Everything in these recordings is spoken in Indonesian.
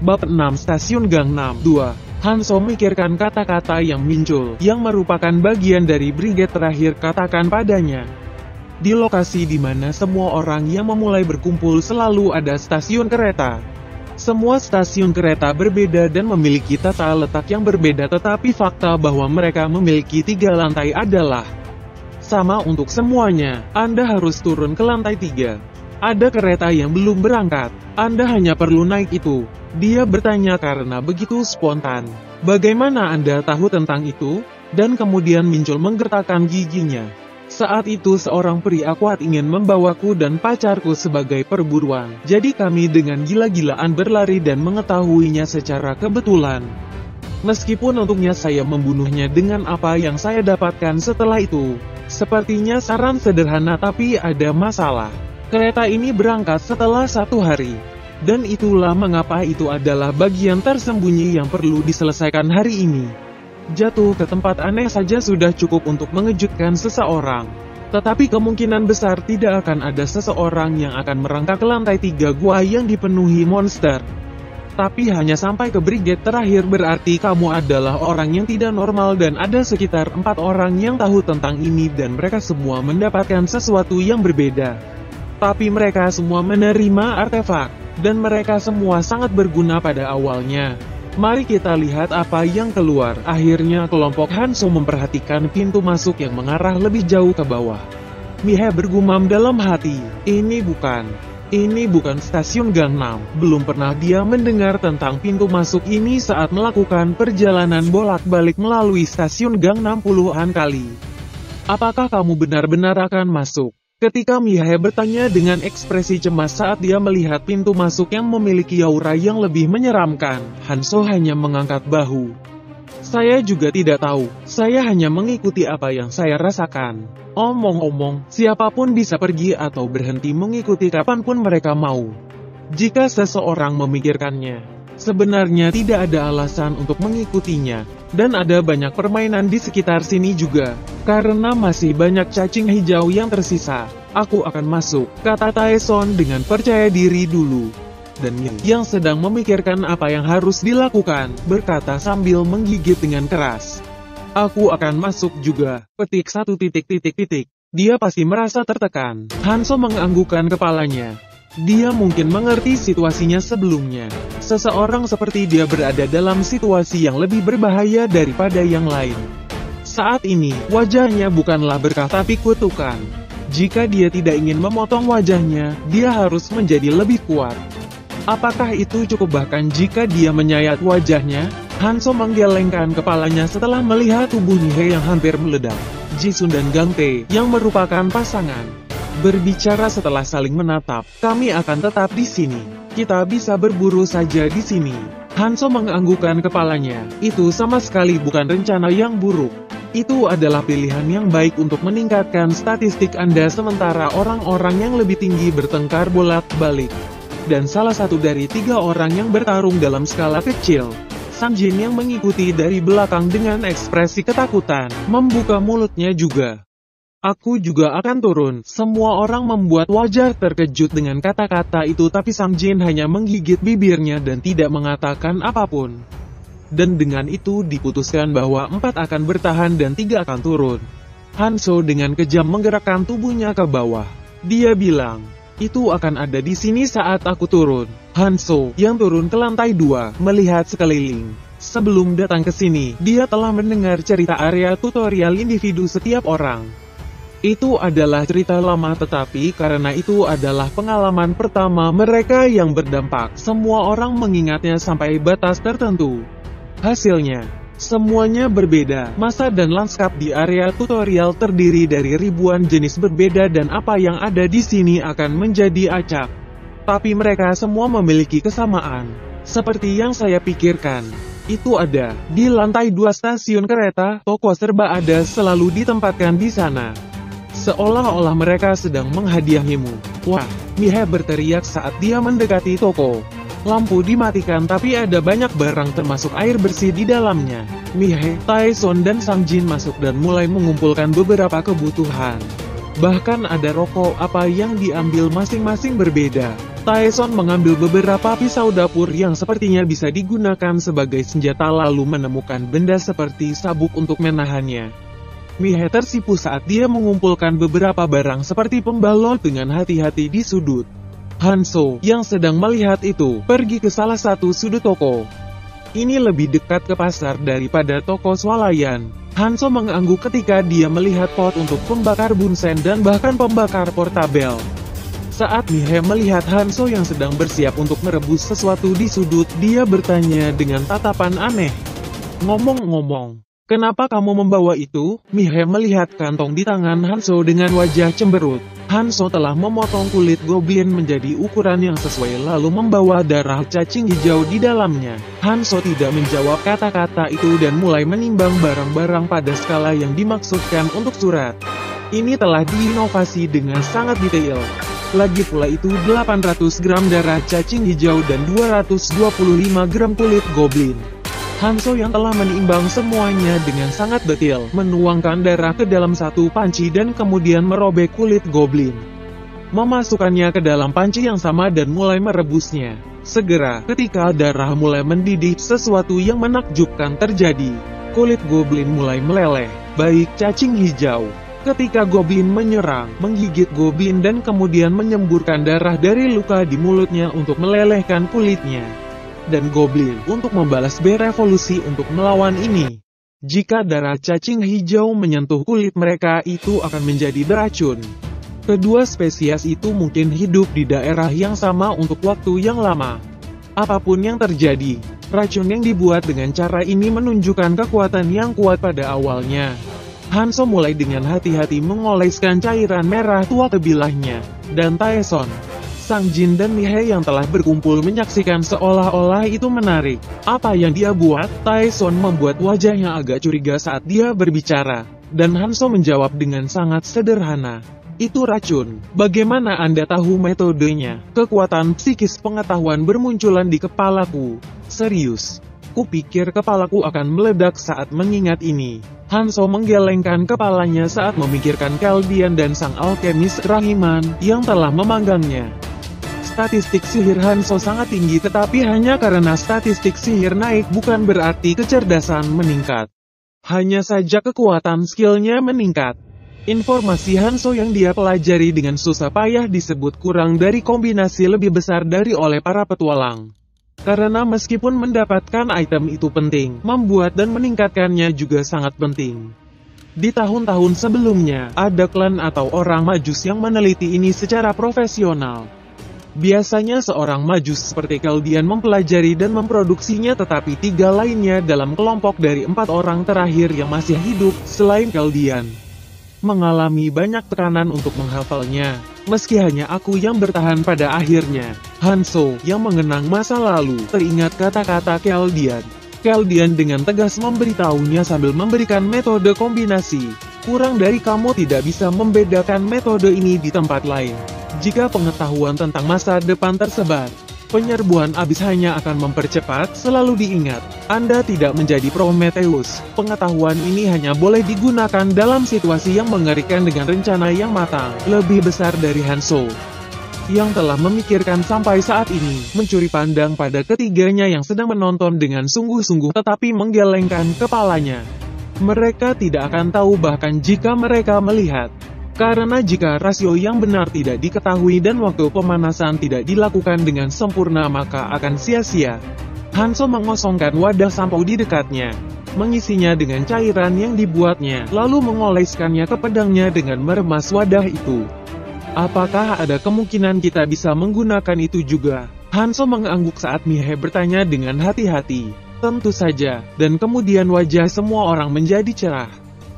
Bab 6 Stasiun Gangnam 2. Hanso memikirkan kata-kata yang muncul, yang merupakan bagian dari brigade terakhir katakan padanya. Di lokasi di mana semua orang yang memulai berkumpul selalu ada stasiun kereta. Semua stasiun kereta berbeda dan memiliki tata letak yang berbeda, tetapi fakta bahwa mereka memiliki 3 lantai adalah sama untuk semuanya. Anda harus turun ke lantai 3. Ada kereta yang belum berangkat. Anda hanya perlu naik itu. Dia bertanya karena begitu spontan. Bagaimana Anda tahu tentang itu? Dan kemudian muncul menggertakkan giginya. Saat itu seorang pria kuat ingin membawaku dan pacarku sebagai perburuan. Jadi kami dengan gila-gilaan berlari dan mengetahuinya secara kebetulan. Meskipun untuknya saya membunuhnya dengan apa yang saya dapatkan setelah itu. Sepertinya saran sederhana, tapi ada masalah. Kereta ini berangkat setelah 1 hari. Dan itulah mengapa itu adalah bagian tersembunyi yang perlu diselesaikan hari ini. Jatuh ke tempat aneh saja sudah cukup untuk mengejutkan seseorang. Tetapi kemungkinan besar tidak akan ada seseorang yang akan merangkak ke lantai 3 gua yang dipenuhi monster. Tapi hanya sampai ke brigade terakhir berarti kamu adalah orang yang tidak normal, dan ada sekitar 4 orang yang tahu tentang ini dan mereka semua mendapatkan sesuatu yang berbeda. Tapi mereka semua menerima artefak. Dan mereka semua sangat berguna pada awalnya. Mari kita lihat apa yang keluar. Akhirnya kelompok Hanso memperhatikan pintu masuk yang mengarah lebih jauh ke bawah. Mihe bergumam dalam hati, ini bukan stasiun Gangnam. Belum pernah dia mendengar tentang pintu masuk ini saat melakukan perjalanan bolak-balik melalui stasiun Gangnam puluhan kali. Apakah kamu benar-benar akan masuk? Ketika Mihe bertanya dengan ekspresi cemas saat dia melihat pintu masuk yang memiliki aura yang lebih menyeramkan, Hanso hanya mengangkat bahu. Saya juga tidak tahu, saya hanya mengikuti apa yang saya rasakan. Omong-omong, siapapun bisa pergi atau berhenti mengikuti kapanpun mereka mau. Jika seseorang memikirkannya, sebenarnya tidak ada alasan untuk mengikutinya. Dan ada banyak permainan di sekitar sini juga. Karena masih banyak cacing hijau yang tersisa, aku akan masuk, kata Taeson dengan percaya diri dulu. Dan yang sedang memikirkan apa yang harus dilakukan, berkata sambil menggigit dengan keras. Aku akan masuk juga, petik 1. Dia pasti merasa tertekan. Hanso menganggukkan kepalanya. Dia mungkin mengerti situasinya sebelumnya. Seseorang seperti dia berada dalam situasi yang lebih berbahaya daripada yang lain. Saat ini, wajahnya bukanlah berkah tapi kutukan. Jika dia tidak ingin memotong wajahnya, dia harus menjadi lebih kuat. Apakah itu cukup? Bahkan jika dia menyayat wajahnya? Hanso menggelengkan kepalanya setelah melihat tubuh Mihe yang hampir meledak. Jisun dan Gang Tae, yang merupakan pasangan, berbicara setelah saling menatap. Kami akan tetap di sini. Kita bisa berburu saja di sini. Hanso menganggukkan kepalanya. Itu sama sekali bukan rencana yang buruk. Itu adalah pilihan yang baik untuk meningkatkan statistik Anda sementara orang-orang yang lebih tinggi bertengkar bolak-balik. Dan salah satu dari 3 orang yang bertarung dalam skala kecil. Sanjin yang mengikuti dari belakang dengan ekspresi ketakutan, membuka mulutnya juga. Aku juga akan turun. Semua orang membuat wajah terkejut dengan kata-kata itu, tapi Sang Jin hanya menggigit bibirnya dan tidak mengatakan apapun. Dan dengan itu diputuskan bahwa 4 akan bertahan dan 3 akan turun. Hanso dengan kejam menggerakkan tubuhnya ke bawah. Dia bilang, itu akan ada di sini saat aku turun. Hanso, yang turun ke lantai 2, melihat sekeliling. Sebelum datang ke sini, dia telah mendengar cerita area tutorial individu setiap orang. Itu adalah cerita lama, tetapi karena itu adalah pengalaman pertama mereka yang berdampak, semua orang mengingatnya sampai batas tertentu. Hasilnya, semuanya berbeda. Masa dan lanskap di area tutorial terdiri dari ribuan jenis berbeda dan apa yang ada di sini akan menjadi acak. Tapi mereka semua memiliki kesamaan. Seperti yang saya pikirkan. Itu ada di lantai 2 stasiun kereta, toko serba ada selalu ditempatkan di sana. Seolah-olah mereka sedang menghadiahimu. Wah, Mihe berteriak saat dia mendekati toko. Lampu dimatikan tapi ada banyak barang termasuk air bersih di dalamnya. Mihe, Taeson dan Sang Jin masuk dan mulai mengumpulkan beberapa kebutuhan. Bahkan ada rokok apa yang diambil masing-masing berbeda. Taeson mengambil beberapa pisau dapur yang sepertinya bisa digunakan sebagai senjata lalu menemukan benda seperti sabuk untuk menahannya. Mihei tersipu saat dia mengumpulkan beberapa barang seperti pembalot dengan hati-hati di sudut. Hanzo, yang sedang melihat itu, pergi ke salah satu sudut toko. Ini lebih dekat ke pasar daripada toko swalayan. Hanzo mengangguk ketika dia melihat pot untuk pembakar bunsen dan bahkan pembakar portabel. Saat Mihei melihat Hanzo yang sedang bersiap untuk merebus sesuatu di sudut, dia bertanya dengan tatapan aneh. Ngomong-ngomong, kenapa kamu membawa itu? Mihei melihat kantong di tangan Hanzo dengan wajah cemberut. Hanzo telah memotong kulit goblin menjadi ukuran yang sesuai lalu membawa darah cacing hijau di dalamnya. Hanzo tidak menjawab kata-kata itu dan mulai menimbang barang-barang pada skala yang dimaksudkan untuk surat. Ini telah diinovasi dengan sangat detail. Lagi pula itu 800 gram darah cacing hijau dan 225 gram kulit goblin. Hanzo yang telah menimbang semuanya dengan sangat detail, menuangkan darah ke dalam satu panci dan kemudian merobek kulit goblin. Memasukkannya ke dalam panci yang sama dan mulai merebusnya. Segera, ketika darah mulai mendidih, sesuatu yang menakjubkan terjadi. Kulit goblin mulai meleleh, baik cacing hijau. Ketika goblin menyerang, menggigit goblin dan kemudian menyemburkan darah dari luka di mulutnya untuk melelehkan kulitnya. Dan goblin untuk membalas berevolusi untuk melawan ini. Jika darah cacing hijau menyentuh kulit mereka, itu akan menjadi beracun. Kedua spesies itu mungkin hidup di daerah yang sama untuk waktu yang lama. Apapun yang terjadi, racun yang dibuat dengan cara ini menunjukkan kekuatan yang kuat pada awalnya. Hanzo mulai dengan hati-hati mengoleskan cairan merah tua ke bilahnya, dan Taeson, Sang Jin dan Mihei yang telah berkumpul menyaksikan seolah-olah itu menarik. Apa yang dia buat? Taeson membuat wajahnya agak curiga saat dia berbicara, dan Hanzo menjawab dengan sangat sederhana. Itu racun. Bagaimana Anda tahu metodenya? Kekuatan psikis pengetahuan bermunculan di kepalaku. Serius. Kupikir kepalaku akan meledak saat mengingat ini. Hanzo menggelengkan kepalanya saat memikirkan Keldian dan sang alkemis Rahiman yang telah memanggangnya. Statistik sihir Hanzo sangat tinggi, tetapi hanya karena statistik sihir naik bukan berarti kecerdasan meningkat. Hanya saja kekuatan skillnya meningkat. Informasi Hanzo yang dia pelajari dengan susah payah disebut kurang dari kombinasi lebih besar dari oleh para petualang. Karena meskipun mendapatkan item itu penting, membuat dan meningkatkannya juga sangat penting. Di tahun-tahun sebelumnya, ada klan atau orang majus yang meneliti ini secara profesional. Biasanya seorang majus seperti Keldian mempelajari dan memproduksinya, tetapi 3 lainnya dalam kelompok dari 4 orang terakhir yang masih hidup, selain Keldian, mengalami banyak tekanan untuk menghafalnya. Meski hanya aku yang bertahan pada akhirnya. Hanzo, yang mengenang masa lalu, teringat kata-kata Keldian. Keldian dengan tegas memberitahunya sambil memberikan metode kombinasi. Kurang dari kamu tidak bisa membedakan metode ini di tempat lain. Jika pengetahuan tentang masa depan tersebar, penyerbuan abis hanya akan mempercepat. Selalu diingat, Anda tidak menjadi Prometheus. Pengetahuan ini hanya boleh digunakan dalam situasi yang mengerikan dengan rencana yang matang. Lebih besar dari Hanzo, yang telah memikirkan sampai saat ini, mencuri pandang pada ketiganya yang sedang menonton dengan sungguh-sungguh tetapi menggelengkan kepalanya. Mereka tidak akan tahu bahkan jika mereka melihat. Karena jika rasio yang benar tidak diketahui dan waktu pemanasan tidak dilakukan dengan sempurna maka akan sia-sia. Hanzo mengosongkan wadah sampo di dekatnya, mengisinya dengan cairan yang dibuatnya, lalu mengoleskannya ke pedangnya dengan meremas wadah itu. Apakah ada kemungkinan kita bisa menggunakan itu juga? Hanzo mengangguk saat Mihei bertanya dengan hati-hati. Tentu saja, dan kemudian wajah semua orang menjadi cerah.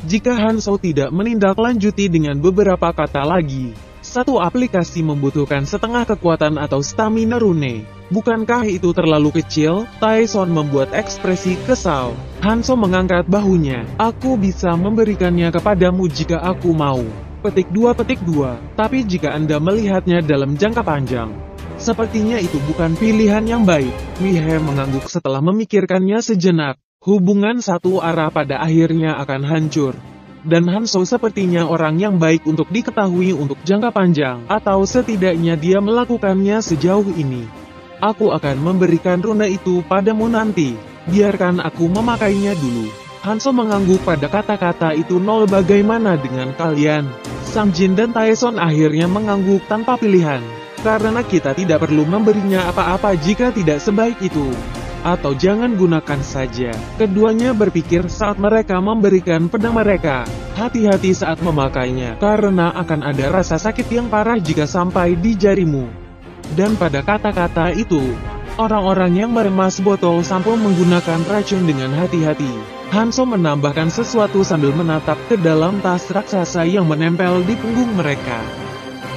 Jika Hanzo tidak menindaklanjuti dengan beberapa kata lagi, satu aplikasi membutuhkan setengah kekuatan atau stamina rune. Bukankah itu terlalu kecil? Taeson membuat ekspresi kesal. Hanzo mengangkat bahunya. Aku bisa memberikannya kepadamu jika aku mau. Petik 2. Tapi jika Anda melihatnya dalam jangka panjang, sepertinya itu bukan pilihan yang baik. Mihei mengangguk setelah memikirkannya sejenak. Hubungan satu arah pada akhirnya akan hancur. Dan Hanzo sepertinya orang yang baik untuk diketahui untuk jangka panjang, atau setidaknya dia melakukannya sejauh ini. Aku akan memberikan rune itu padamu nanti. Biarkan aku memakainya dulu. Hanzo mengangguk pada kata-kata itu. Nol. Bagaimana dengan kalian? Sang Jin dan Taeson akhirnya mengangguk tanpa pilihan. Karena kita tidak perlu memberinya apa-apa jika tidak sebaik itu. Atau jangan gunakan saja. Keduanya berpikir saat mereka memberikan pedang mereka. Hati-hati saat memakainya, karena akan ada rasa sakit yang parah jika sampai di jarimu. Dan pada kata-kata itu, orang-orang yang meremas botol sampo menggunakan racun dengan hati-hati. Hanzo menambahkan sesuatu sambil menatap ke dalam tas raksasa yang menempel di punggung mereka.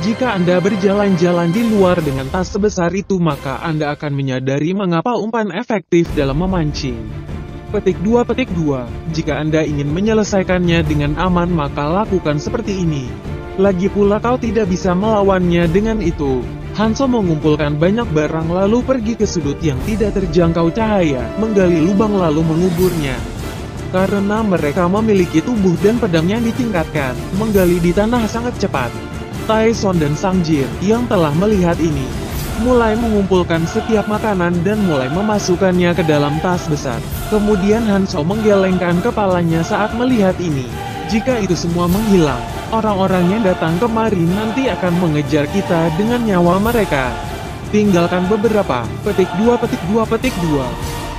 Jika Anda berjalan-jalan di luar dengan tas sebesar itu, maka Anda akan menyadari mengapa umpan efektif dalam memancing. Petik 2. Jika Anda ingin menyelesaikannya dengan aman, maka lakukan seperti ini. Lagi pula kau tidak bisa melawannya dengan itu. Hanzo mengumpulkan banyak barang lalu pergi ke sudut yang tidak terjangkau cahaya, menggali lubang lalu menguburnya. Karena mereka memiliki tubuh dan pedang yang ditingkatkan, menggali di tanah sangat cepat. Taeson dan Sang Jin, yang telah melihat ini, mulai mengumpulkan setiap makanan dan mulai memasukkannya ke dalam tas besar. Kemudian Hanzo menggelengkan kepalanya saat melihat ini. Jika itu semua menghilang, orang-orang yang datang kemari nanti akan mengejar kita dengan nyawa mereka. Tinggalkan beberapa. Petik 2.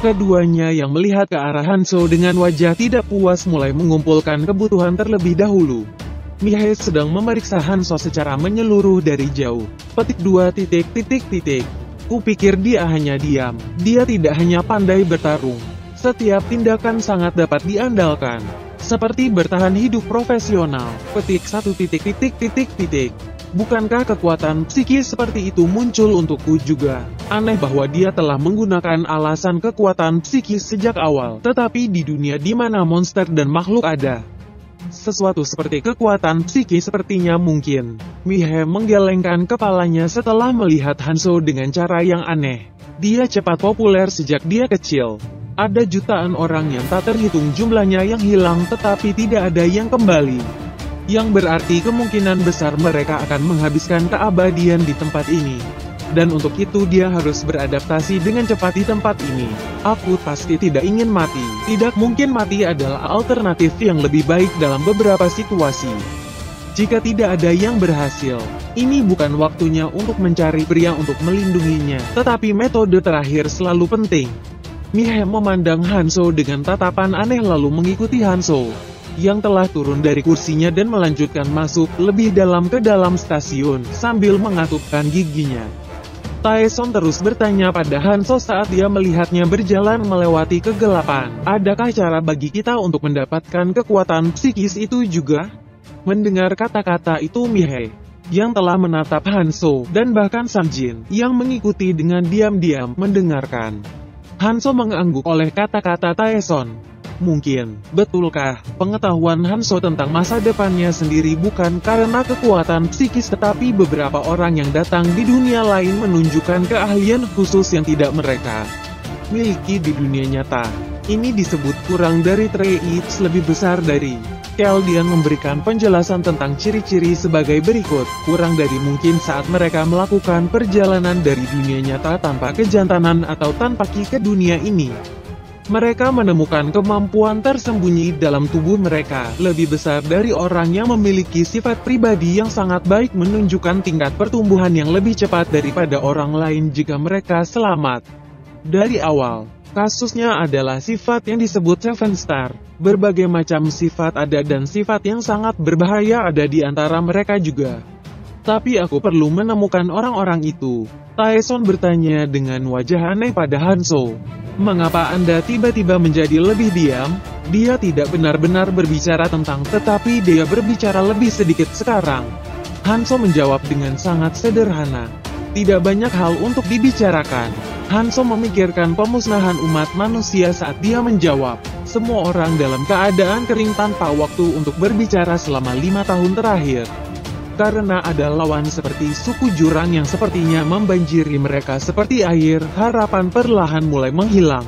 Keduanya yang melihat ke arah Hanzo dengan wajah tidak puas mulai mengumpulkan kebutuhan terlebih dahulu. Mihei sedang memeriksa Hanzo secara menyeluruh dari jauh. Petik 2. Kupikir dia hanya diam. Dia tidak hanya pandai bertarung. Setiap tindakan sangat dapat diandalkan. Seperti bertahan hidup profesional. Petik 1. Bukankah kekuatan psikis seperti itu muncul untukku juga? Aneh bahwa dia telah menggunakan alasan kekuatan psikis sejak awal. Tetapi di dunia di mana monster dan makhluk ada, sesuatu seperti kekuatan psikis sepertinya mungkin. Mihei menggelengkan kepalanya setelah melihat Hanzo dengan cara yang aneh. Dia cepat populer sejak dia kecil. Ada jutaan orang yang tak terhitung jumlahnya yang hilang tetapi tidak ada yang kembali. Yang berarti kemungkinan besar mereka akan menghabiskan keabadian di tempat ini. Dan untuk itu dia harus beradaptasi dengan cepat di tempat ini. Aku pasti tidak ingin mati. Tidak mungkin mati adalah alternatif yang lebih baik dalam beberapa situasi. Jika tidak ada yang berhasil, ini bukan waktunya untuk mencari pria untuk melindunginya, tetapi metode terakhir selalu penting. Mihei memandang Hanzo dengan tatapan aneh lalu mengikuti Hanzo, yang telah turun dari kursinya dan melanjutkan masuk lebih dalam ke dalam stasiun, sambil mengatupkan giginya. Taeson terus bertanya pada Hanzo saat dia melihatnya berjalan melewati kegelapan. Adakah cara bagi kita untuk mendapatkan kekuatan psikis itu juga? Mendengar kata-kata itu Mihei, yang telah menatap Hanzo, dan bahkan Sang Jin, yang mengikuti dengan diam-diam, mendengarkan. Hanzo mengangguk oleh kata-kata Taeson. Mungkin, betulkah, pengetahuan Hanzo tentang masa depannya sendiri bukan karena kekuatan psikis tetapi beberapa orang yang datang di dunia lain menunjukkan keahlian khusus yang tidak mereka miliki di dunia nyata. Ini disebut kurang dari traits lebih besar dari. Keldian memberikan penjelasan tentang ciri-ciri sebagai berikut. Kurang dari mungkin saat mereka melakukan perjalanan dari dunia nyata tanpa kejantanan atau tanpa ki ke dunia ini. Mereka menemukan kemampuan tersembunyi dalam tubuh mereka, lebih besar dari orang yang memiliki sifat pribadi yang sangat baik menunjukkan tingkat pertumbuhan yang lebih cepat daripada orang lain jika mereka selamat. Dari awal, kasusnya adalah sifat yang disebut Seven Star. Berbagai macam sifat ada dan sifat yang sangat berbahaya ada di antara mereka juga. Tapi aku perlu menemukan orang-orang itu. Taeson bertanya dengan wajah aneh pada Hanzo. Mengapa Anda tiba-tiba menjadi lebih diam? Dia tidak benar-benar berbicara tentang tetapi dia berbicara lebih sedikit sekarang. Hanzo menjawab dengan sangat sederhana. Tidak banyak hal untuk dibicarakan. Hanzo memikirkan pemusnahan umat manusia saat dia menjawab. Semua orang dalam keadaan kering tanpa waktu untuk berbicara selama 5 tahun terakhir. Karena ada lawan seperti suku jurang yang sepertinya membanjiri mereka seperti air, harapan perlahan mulai menghilang.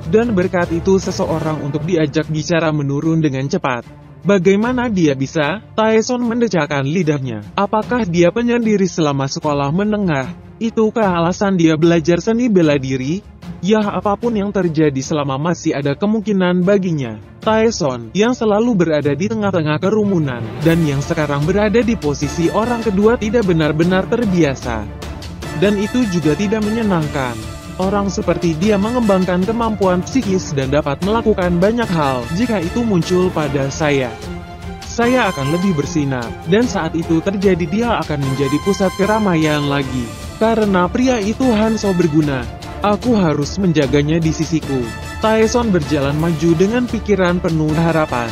Dan berkat itu seseorang untuk diajak bicara menurun dengan cepat. Bagaimana dia bisa? Taeson mendecakkan lidahnya. Apakah dia penyendiri selama sekolah menengah? Itukah alasan dia belajar seni bela diri? Yah, apapun yang terjadi selama masih ada kemungkinan baginya. Taeson, yang selalu berada di tengah-tengah kerumunan, dan yang sekarang berada di posisi orang kedua tidak benar-benar terbiasa. Dan itu juga tidak menyenangkan. Orang seperti dia mengembangkan kemampuan psikis dan dapat melakukan banyak hal. Jika itu muncul pada saya akan lebih bersinar. Dan saat itu terjadi, dia akan menjadi pusat keramaian lagi. Karena pria itu Hanzo berguna. Aku harus menjaganya di sisiku. Taeson berjalan maju dengan pikiran penuh harapan.